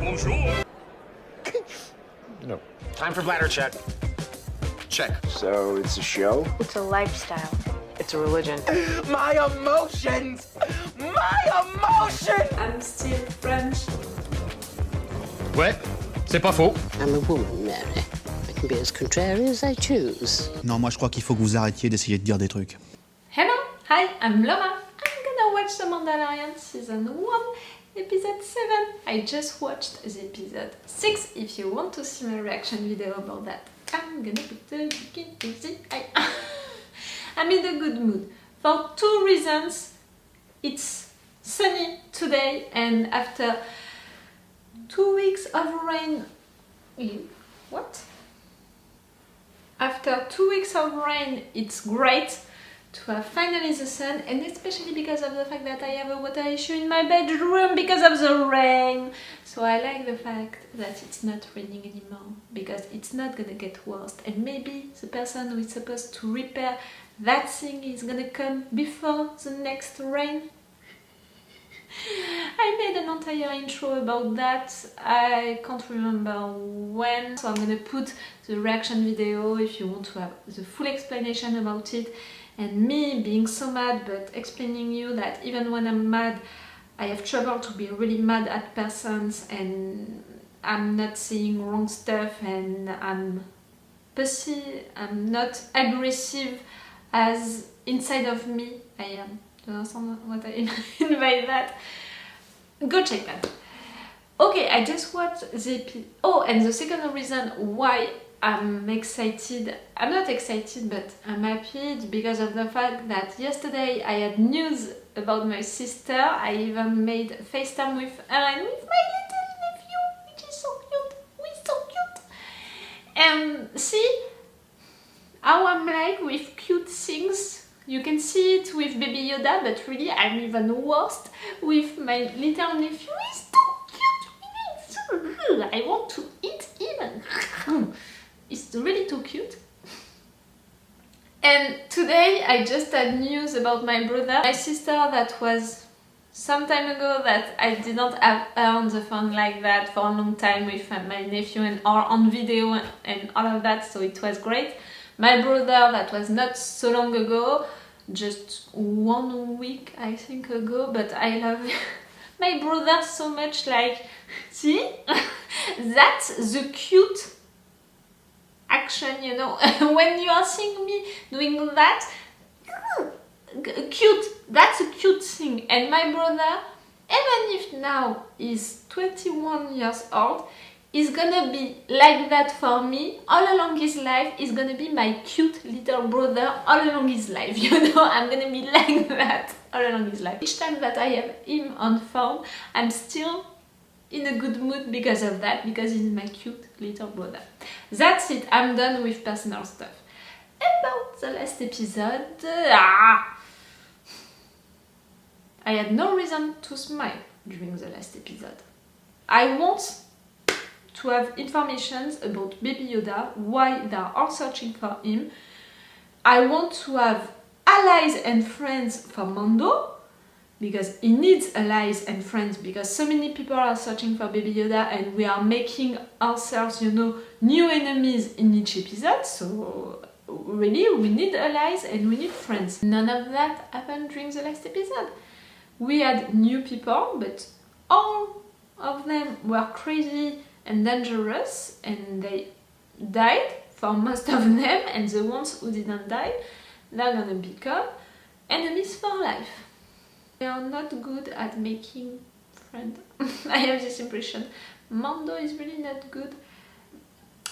Bonjour. No. Time for bladder check. Check. So it's a show? It's a lifestyle. It's a religion. My emotions! My emotions! I'm still French. Ouais, c'est pas faux. I'm a woman, Mary. I can be as contrary as I choose. Non, moi je crois qu'il faut que vous arrêtiez d'essayer de dire des trucs. Hello, hi, I'm Laura. I'm gonna watch The Mandalorian Season 1, Episode 7. I just watched the Episode 6. If you want to see my reaction video about that, I'm gonna put the link in the I'm in a good mood. For two reasons. It's sunny today, and after 2 weeks of rain... What? After 2 weeks of rain, it's great to have finally the sun, and especially because of the fact that I have a water issue in my bedroom because of the rain. So I like the fact that it's not raining anymore, because it's not gonna get worse, and maybe the person who is supposed to repair that thing is gonna come before the next rain. I made an entire intro about that, I can't remember when, so I'm gonna put the reaction video if you want to have the full explanation about it, and me being so mad, but explaining you that even when I'm mad, I have trouble to be really mad at persons, and I'm not saying wrong stuff, and I'm pussy, I'm not aggressive as inside of me I am. Do you understand what I mean by that? Go check that. Okay, I just watched the... Oh, and the second reason why I'm excited, I'm not excited, but I'm happy because of the fact that yesterday I had news about my sister. I even made FaceTime with her and with my little nephew, which is so cute. He's so cute. And see how I'm like with cute things. You can see it with Baby Yoda, but really I'm even worse with my little nephew. He's so cute. I want to eat him. It's really too cute. And today I just had news about my brother. My sister, that was some time ago that I didn't have her on the phone like that for a long time with my nephew, and or on video and all of that, so it was great. My brother, that was not so long ago, just 1 week I think ago, but I love my brother so much. Like, see? That's the cute action, you know. When you are seeing me doing that, cute, that's a cute thing. And my brother, even if now he's 21 years old, is gonna be like that for me all along his life. He's gonna be my cute little brother all along his life, you know. I'm gonna be like that all along his life. Each time that I have him on phone, I'm still in a good mood because of that, because he's my cute little brother. That's it, I'm done with personal stuff. About the last episode, I had no reason to smile during the last episode. I want to have information about Baby Yoda, why they are all searching for him. I want to have allies and friends for Mando, because he needs allies and friends, because so many people are searching for Baby Yoda and we are making ourselves, you know, new enemies in each episode. So really, we need allies and we need friends. None of that happened during the last episode. We had new people, but all of them were crazy and dangerous, and they died for most of them, and the ones who didn't die, they're gonna become enemies for life. They are not good at making friends. I have this impression. Mando is really not good,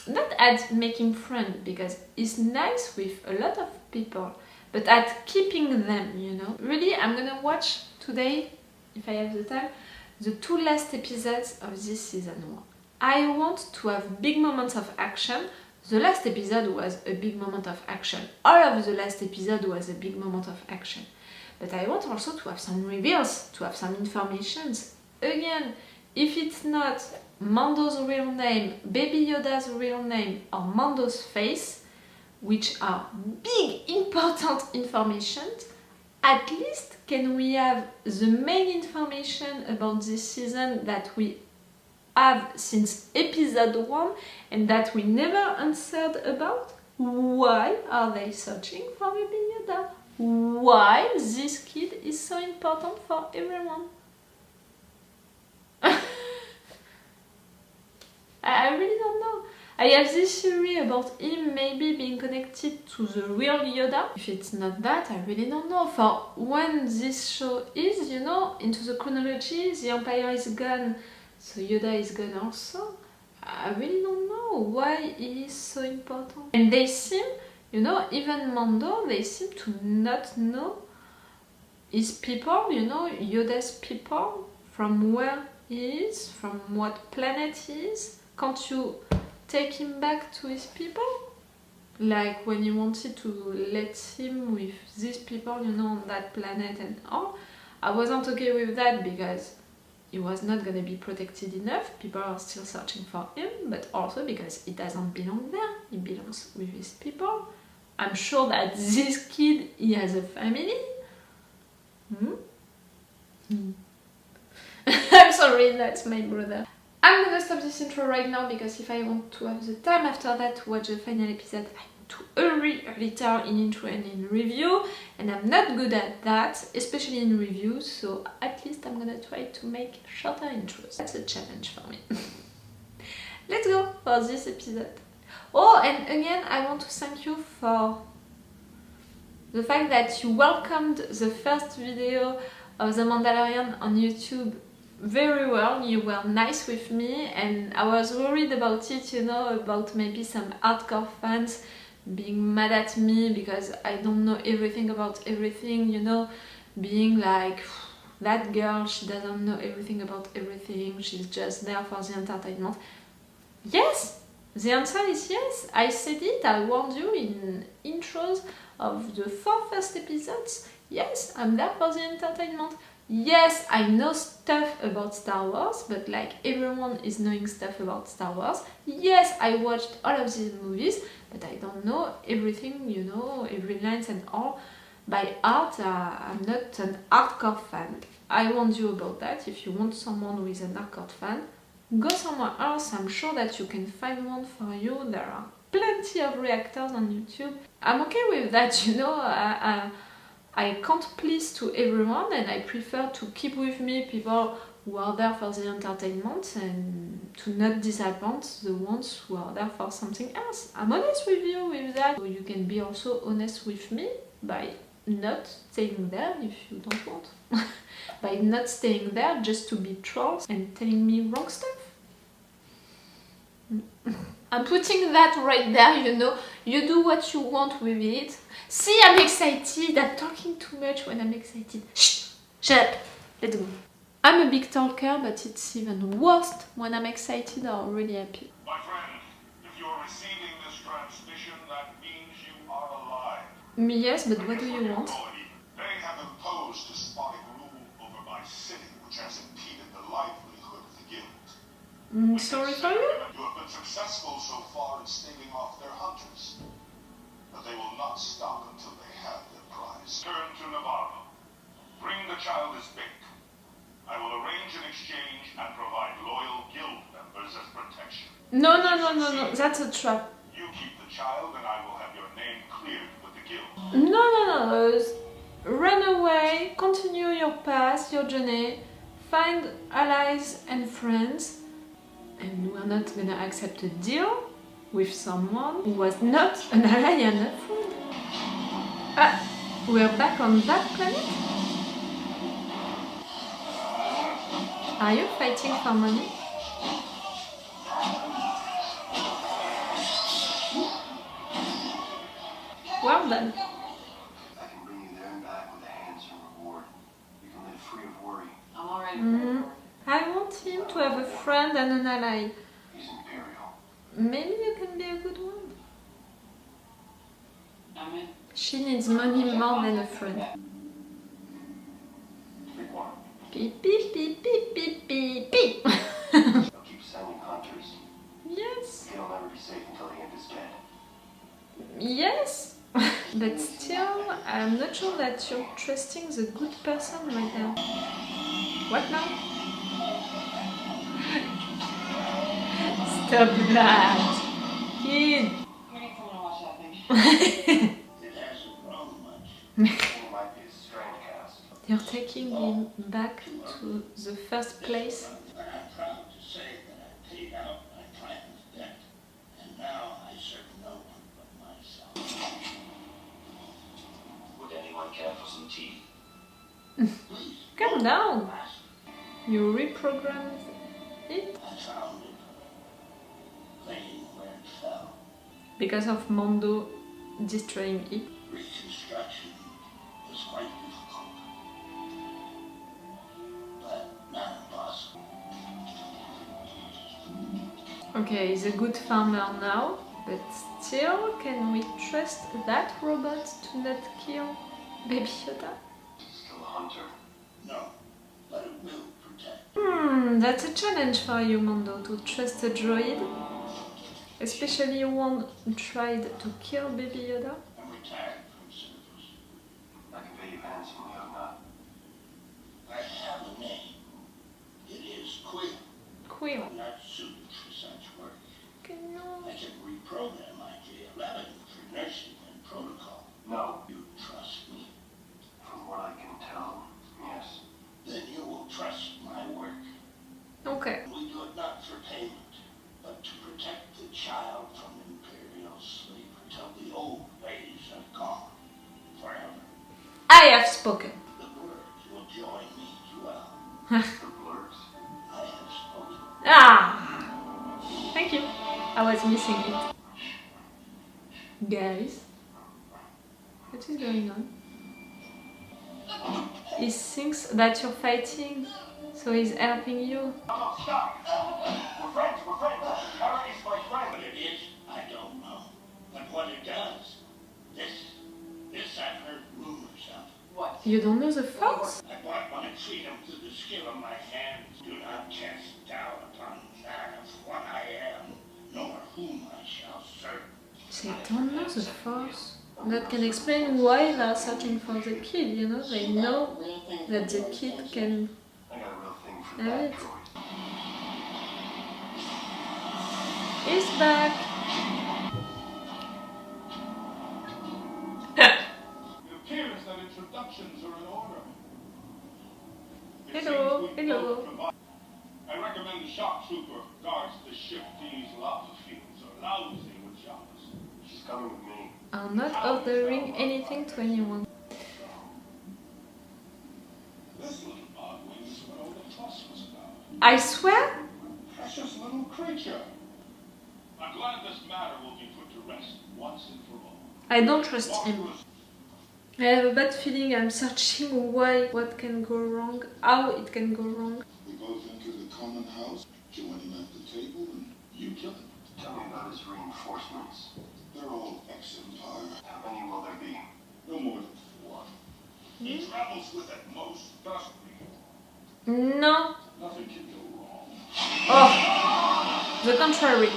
not at making friends, because he's nice with a lot of people, but at keeping them, you know. Really, I'm gonna watch today, if I have the time, the 2 last episodes of this season 1. I want to have big moments of action. The last episode was a big moment of action. All of the last episode was a big moment of action. But I want also to have some reveals, to have some informations. Again, if it's not Mando's real name, Baby Yoda's real name, or Mando's face, which are big important informations, at least can we have the main information about this season that we have since episode 1 and that we never answered about? Why are they searching for Baby Yoda? Why this kid is so important for everyone? I really don't know. I have this theory about him maybe being connected to the real Yoda. If it's not that, I really don't know. For when this show is, you know, into the chronology, the Empire is gone, so Yoda is gone also. I really don't know why he is so important. And they seem, you know, even Mando, they seem to not know his people, you know, Yoda's people, from where he is, from what planet he is. Can't you take him back to his people? Like when he wanted to let him with these people, you know, on that planet and all. I wasn't okay with that because he was not gonna be protected enough. People are still searching for him, but also because he doesn't belong there. He belongs with his people. I'm sure that this kid, he has a family. I'm sorry, that's my brother. I'm gonna stop this intro right now because if I want to have the time after that to watch the final episode, I need to hurry a little in intro and in review, and I'm not good at that, especially in reviews, so at least I'm gonna try to make shorter intros. That's a challenge for me. Let's go for this episode. Oh, and again, I want to thank you for the fact that you welcomed the first video of The Mandalorian on YouTube very well. You were nice with me, and I was worried about it, you know, about maybe some hardcore fans being mad at me because I don't know everything about everything, you know, being like, that girl, she doesn't know everything about everything, she's just there for the entertainment. Yes! The answer is yes. I said it, I warned you in intros of the 4 first episodes. Yes, I'm there for the entertainment. Yes, I know stuff about Star Wars, but like everyone is knowing stuff about Star Wars. Yes, I watched all of these movies, but I don't know everything, you know, every lines and all by heart. I'm not an hardcore fan. I warned you about that. If you want someone who is an hardcore fan, go somewhere else. I'm sure that you can find one for you. There are plenty of reactors on YouTube. I'm okay with that, you know. I can't please to everyone, and I prefer to keep with me people who are there for the entertainment and to not disappoint the ones who are there for something else. I'm honest with you with that, so you can be also honest with me by not staying there if you don't want. By not staying there just to be trolls and telling me wrong stuff. I'm putting that right there, you know. You do what you want with it. See, I'm excited. I'm talking too much when I'm excited. Shh! Shut up! Let's go. I'm a big talker, but it's even worse when I'm excited or really happy. My friend, if you're receiving this transmission, that means you are alive. Yes, but what do you want? They have imposed despotic rule over my city, which has impeded the livelihood of the guild. Sorry for you? You have been successful so far in staving off their hunters, but they will not stop until they have their prize. Turn to Navarro. Bring the child as bait. I will arrange an exchange and provide loyal guild members as protection. No, that's a trap. You keep the child and I will have your name cleared with the guild. No. Run away, continue your path, your journey, find allies and friends, and we're not gonna accept a deal with someone who was not an ally and a friend. Ah, we're back on that planet? Are you fighting for money? Well done. I can bring you there and back with a handsome reward. You can live free of worry. I'm already I want him to have a friend and an ally. He's imperial. Maybe you can be a good one. I'm in. She needs money more than a friend. Big one. Beep, beep, beep, beep, beep, beep, beep. They'll keep sending hunters. Yes, He'll never be safe until the end is dead. yes. But still, I'm not sure that you're trusting the good person right now. What now? Stop that! Kid! We need someone to watch that thing. It hasn't grown much. It might be a strand cast. You're taking him back to the first place. But I'm proud to say that I paid out my client's debt. And now I serve no one but myself. Would anyone care for some tea? Please. Calm down! You reprogrammed it? I found it. Laying where it fell. Because of Mondo destroying it. Reconstruction was quite difficult. But not impossible. Okay, he's a good farmer now, but still, can we trust that robot to not kill Baby Yoda? Still a hunter? No, but it will protect. That's a challenge for you, Mondo, to trust a droid. Especially one who tried to kill Baby Yoda. I'm retired from service. I can pay you handsomely or not. I have a name. It is Quill. Quill. I'm not suited for such work. Can you... I can reprogram IJ-11 for nursing and protocol. No. You trust me? From what I can tell, yes. Then you will trust my work. Okay. We do it not for payment, but to protect the child from imperial slavery till the old ways are gone forever. I have spoken. The birds will join me as well. The birds? I have spoken. Ah! Thank you. I was missing it. Guys, what is going on? He thinks that you're fighting, so he's helping you. Stop! We're friends, we're friends. Kara is my friend. What it is, I don't know. But what it does, this I've heard rumors of. What? You don't know the Force? I bought my freedom through the skill of my hands. Do not cast doubt upon that of what I am, nor whom I shall serve. They don't know the Force. That can explain why they're searching for the kid, you know? They know that the kid can I got a real thing for have that it. droid. He's back! It appears that introductions are in order. It Hello, seems we hello. both provide- I recommend the shock trooper guards the ship. These lava fields are lousy with shots. She's coming with me. I'm not ordering anything to anyone. This little bogwing is what all the fuss was about. I swear? Precious little creature. I'm glad this matter will be put to rest once and for all. I don't trust him. I have a bad feeling I'm searching why, what can go wrong, how it can go wrong. We both enter the common house, join him at the table, and you kill him. Tell me about his reinforcements. They're all ex-Empire. How many will there be? No more than 4. He travels with at most, trust me. No. Nothing can go wrong. Oh, the contrary.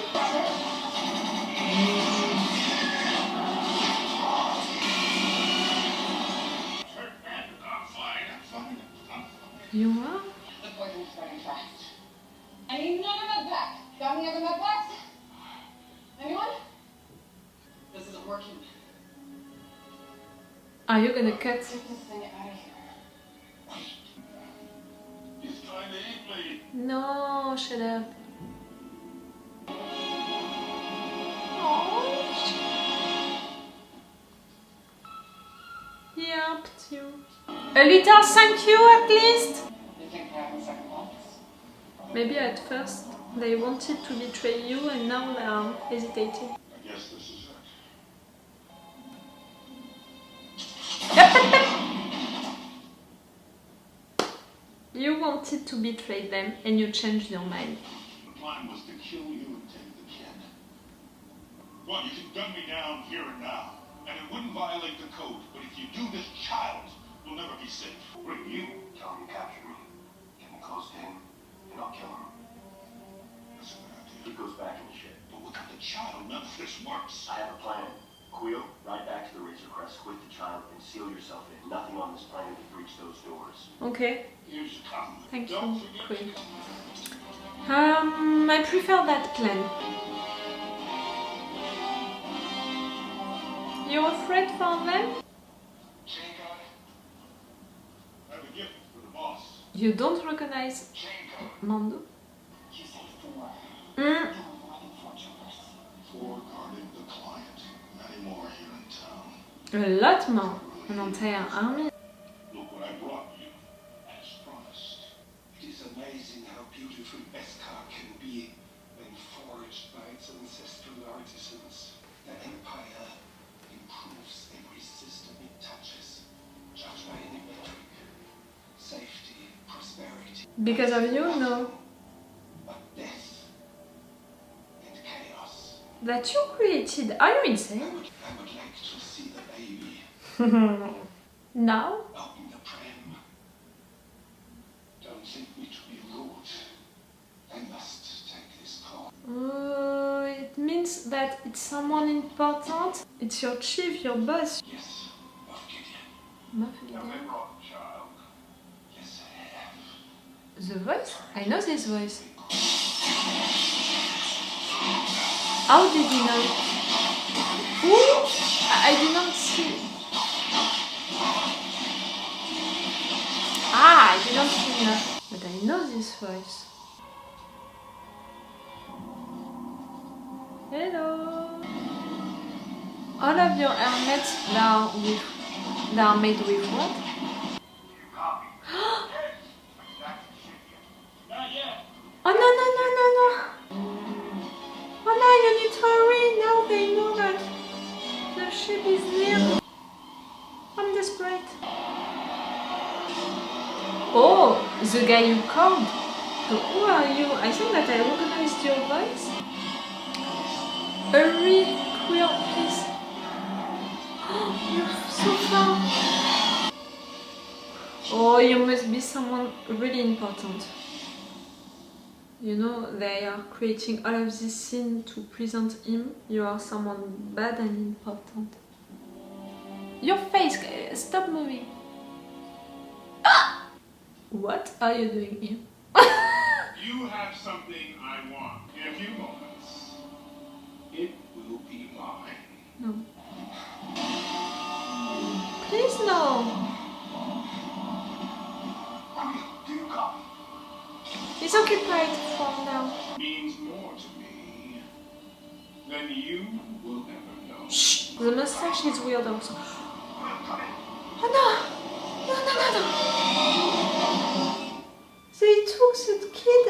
Hurt, man? I'm fine. You are? The poison's spreading fast. I need another med pack. Got any other med packs? Anyone? This isn't working. Are you gonna cut? Get this thing out of here. He's trying to eat me. No, shut up. He helped you. A little thank you at least? You think we're having second thoughts? Maybe at first they wanted to betray you and now they are hesitating. I guess this is it. You wanted to betray them and you changed your mind. The plan was to kill you and take the kid. Well, you can gun me down here and now, and it wouldn't violate the code. But if you do, this child will never be safe. Bring you. Tell him you capture me. Get me close to him, and I'll kill him. That's a good idea. He goes back in the ship. But without the child, none of this works. I have a plan. Quill, right back to the Razor Crest. forest with the child and seal yourself in. Nothing on this planet can breach those doors. Okay. Here's your comment. Thank Don't you, forget Queen. to I prefer that plan. You're afraid for them? Chain guy. I have a gift for the boss. You don't recognize Chain guy. Mando? You say 4. Mm. There were more than 4 troopers. 4 guarded the client. Many more here in town. A lot more. An entire army. Look what I brought you, as promised. It is amazing how beautiful Beskar can be when forged by its ancestral artisans. The Empire improves every system it touches, judged by any metric. Safety, prosperity. Because of you? No. But death and chaos. That you created. Are you insane? I would like to see the baby. Now? Open the pram. Don't think me to be rude. I must take this call. It means that it's someone important. It's your chief, your boss. Yes, Moff Gideon. Moff Have Gideon. they brought the child? Yes, I have. The voice? I know this voice. How did you know? Ooh, I did not see. Ah, I didn't see that. But I know this voice. Hello. All of your helmets they are made with what? Not yet. Oh no. Oh no, you need to hurry. Now they know that the ship is near. I'm desperate. Oh, the guy you called. So who are you? I think that I recognized your voice. Hurry, queer, please. You're so far. Oh, you must be someone really important. You know, they are creating all of this scene to present him. You are someone bad and important. Your face, stop moving. Ah! What are you doing here? You have something I want in a few moments. It will be mine. No. Please no. Do you copy? It's occupied for now. Means more to me than you will ever know. Shh. The mustache is weird also. Oh no! No. They took the kid.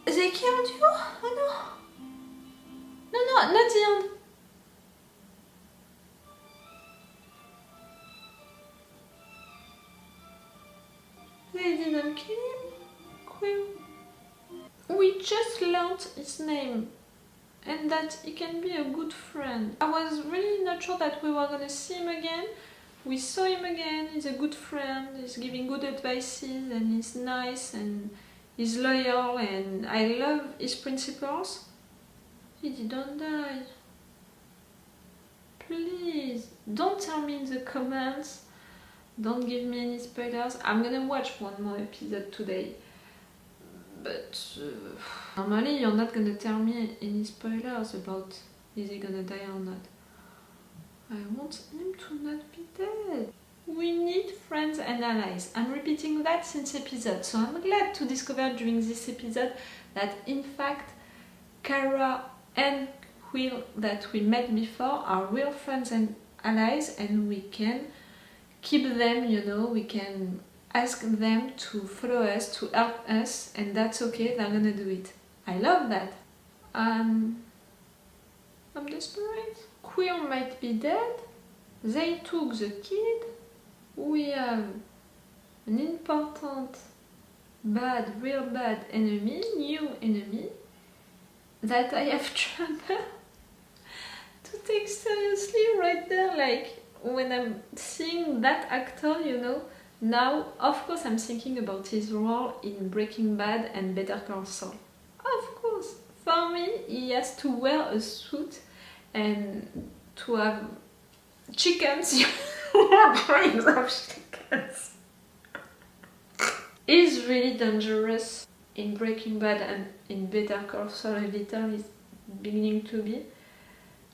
They killed you? Oh no. No, not the end. They didn't kill him? Quill. We just learned his name and that he can be a good friend. I was really not sure that we were gonna see him again. We saw him again, he's a good friend, he's giving good advices and he's nice and he's loyal and I love his principles. He didn't die. Please, don't tell me in the comments. Don't give me any spoilers. I'm gonna watch one more episode today. But normally you're not gonna tell me any spoilers about is he gonna die or not. I want him to not be dead. We need friends and allies. I'm repeating that since episode, so I'm glad to discover during this episode that in fact Kara and Quill that we met before are real friends and allies and we can keep them, you know, we can ask them to follow us, to help us, and that's okay, they're gonna do it. I love that. I'm desperate. Quill might be dead. They took the kid. We have an important, bad, real bad enemy, new enemy, that I have trouble to take seriously right there, like when I'm seeing that actor, you know. Now, of course, I'm thinking about his role in Breaking Bad and Better Call Saul. Of course, for for me, he has to wear a suit and to have chickens. Brains of chickens. He's really dangerous in Breaking Bad and in Better Call Saul a little. He's beginning to be.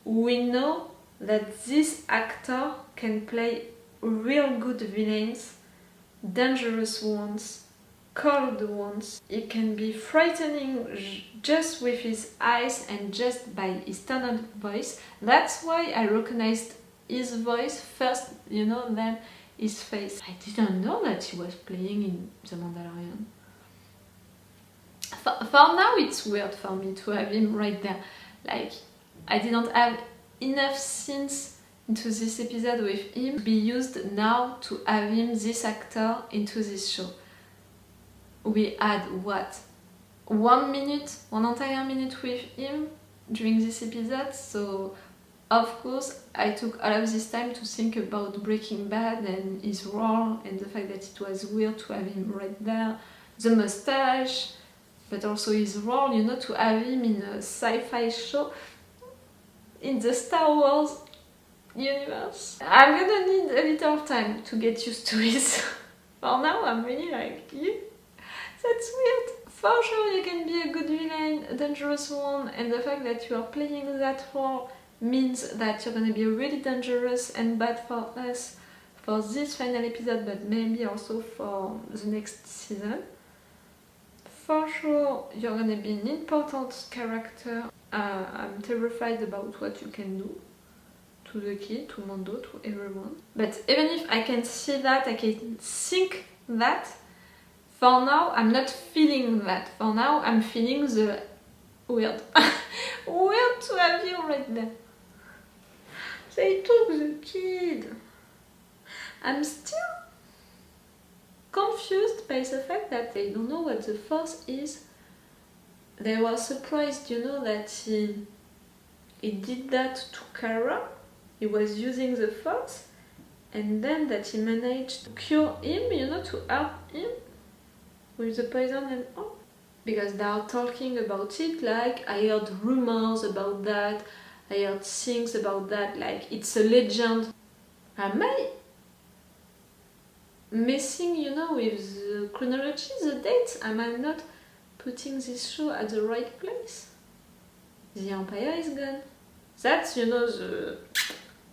We know that this actor can play real good villains, dangerous ones, cold ones. He can be frightening just with his eyes and just by his tone of voice. That's why I recognized his voice first, you know, then his face. I didn't know that he was playing in The Mandalorian. For now it's weird for me to have him right there. Like, I didn't have enough scenes into this episode with him to be used now to have him, this actor, into this show. We had what? 1 minute, 1 entire minute with him during this episode, so of course I took all of this time to think about Breaking Bad and his role and the fact that it was weird to have him right there, the mustache, but also his role, you know, to have him in a sci-fi show in the Star Wars universe. I'm gonna need a little time to get used to it. For now I'm really like, yeah, that's weird. For sure you can be a good villain, a dangerous one, and the fact that you are playing that role means that you're gonna be really dangerous and bad for us for this final episode, but maybe also for the next season. For sure you're gonna be an important character. I'm terrified about what you can do to the kid, to Mando, to everyone. But even if I can see that, I can think that, for now I'm not feeling that. For now I'm feeling the weird. Weird to have you right there. They took the kid. I'm still confused by the fact that they don't know what the Force is. They were surprised, you know, that he did that to Kara. He was using the Force, and then that he managed to cure him, you know, to help him with the poison and all. Because they are talking about it like, I heard rumors about that, I heard things about that, like it's a legend. Am I messing, you know, with the chronology, the dates? Am I not putting this show at the right place? The Empire is gone. That's, you know,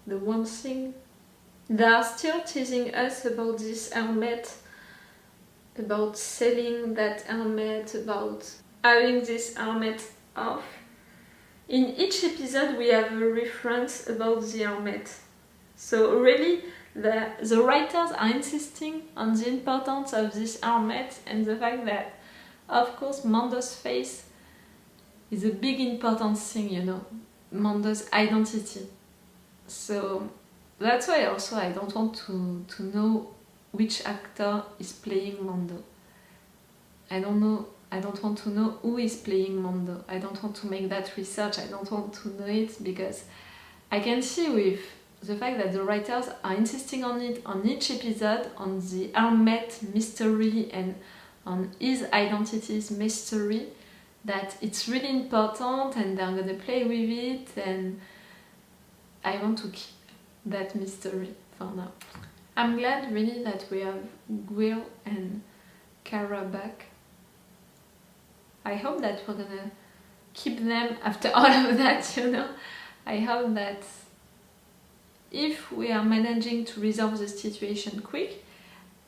the one thing. They are still teasing us about this helmet, about selling that helmet, about having this helmet off. In each episode we have a reference about the helmet. So really the writers are insisting on the importance of this helmet and the fact that, of course, Mando's face is a big important thing, you know, Mando's identity. So that's why also I don't want to know which actor is playing Mando. I don't want to know who is playing Mando. I don't want to make that research. I don't want to know it because I can see with the fact that the writers are insisting on it on each episode, on the helmet mystery and on his identity's mystery, that it's really important and they're gonna play with it, and I want to keep that mystery for now. I'm glad really that we have Will and Kara back. I hope that we're gonna keep them after all of that, you know. I hope that if we are managing to resolve the situation quick,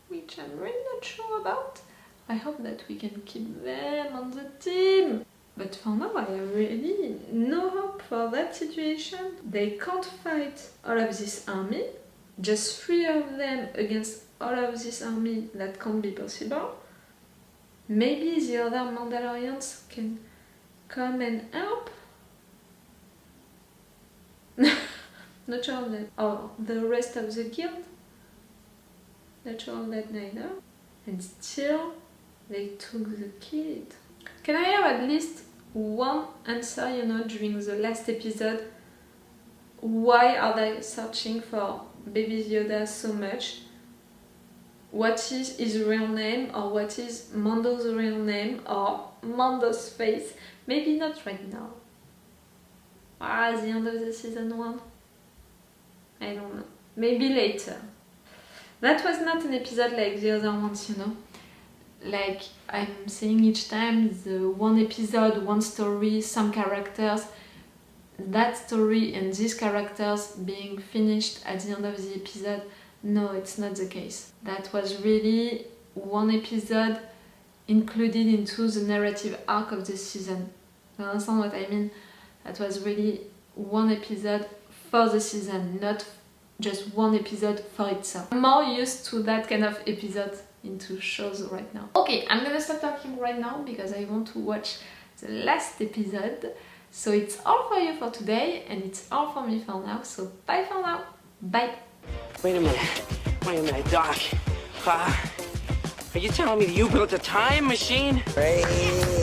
which I'm really not sure about, I hope that we can keep them on the team. But for now I have really no hope for that situation. They can't fight all of this army. Just 3 of them against all of this army, that can't be possible. Maybe the other Mandalorians can come and help? Not sure of that. Or the rest of the guild? Not sure of that neither. And still, they took the kid. Can I have at least one answer, you know, during the last episode? Why are they searching for Baby Yoda so much? what is his real name, or what is Mondo's real name, or Mondo's face. Maybe not right now. At the end of the season 1? I don't know. Maybe later. That was not an episode like the other ones, you know. Like I'm saying each time, the one episode, one story, some characters, that story and these characters being finished at the end of the episode. No, it's not the case. That was really one episode included into the narrative arc of the season. You understand what I mean? That was really one episode for the season, not just one episode for itself. I'm more used to that kind of episode into shows right now. Okay, I'm gonna stop talking right now because I want to watch the last episode. So it's all for you for today, and it's all for me for now. So bye for now. Bye. Wait a minute, Doc. Are you telling me that you built a time machine? Right.